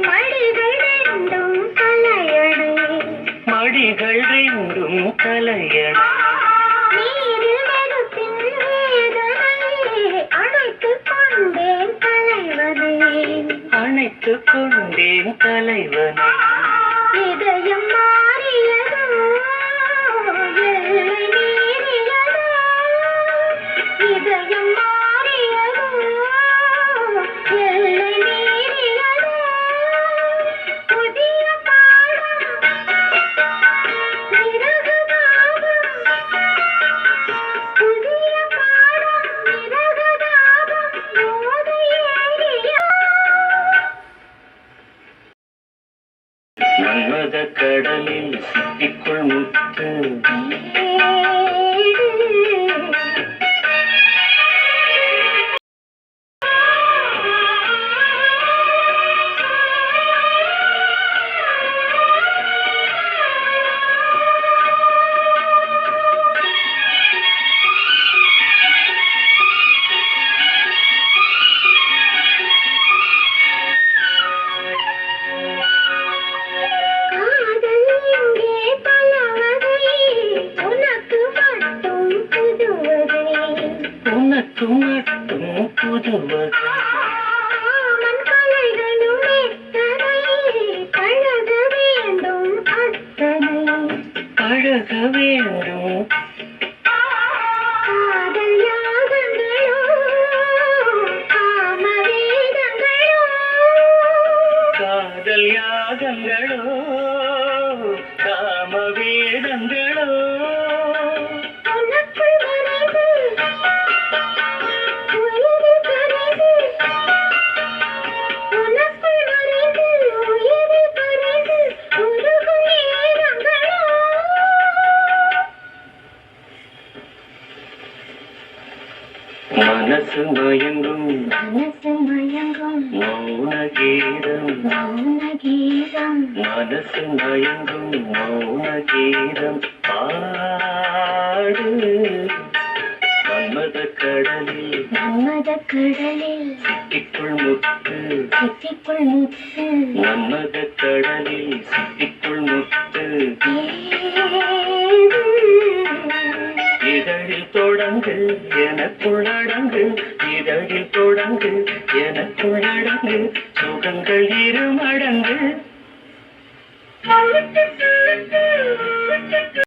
மடிகள் ரெண்டும் தலையணை மடிகள் ரெண்டும் தலையணை நீரில் வெறுப்பின் வேதனை அணைத்துக் கொண்டேன் தலைவனை அணைத்துக் கொண்டேன் தலைவனை இதயம் மாறியதோ எல்லை மீறியதோ இதயம் மாறியதோ எல்லை மீறியதோ புதிய பாடம் விறகு தாபம் புதிய பாடம் விறகு தாபம் போதை ஏறிய மன்மத கடலில் சிக்கிக்குள் முத்து காதல் இங்கே பல வகை உனக்கு மட்டும் புதுவகை உனக்கு மட்டும் புதுவகை காமன் கலைகளும் எத்தனை பழக வேண்டும் அத்தனை பழக வேண்டும் காதல் யாகங்களோ காம வேதங்களோ காதல் யாகங்களோ காம வேதங்களோ உனக்குள் மறைந்து உயிரில் கரைந்து உனக்குள் மறைந்து உயிரில் கரைந்து உருகும் நேரங்களோ மனசு மயங்கும் மனசு மயங்கும் மௌன கீதம் மௌன கீதம் மனசு மயங்கும் மௌன கீதம் பாடு மன்மத கடலில் மன்மத கடலில் சிட்டிக்குள் முத்து சித்திக்குள் முத்து மன்மத கடலில் சிட்டிக்குள் முத்து ஏது இதழில் தொடங்கு எனக்குள்ளடங்கு இதழில் தொடங்கு எனக்குள்ளடங்கு சுகங்கள் இரு மடங்கு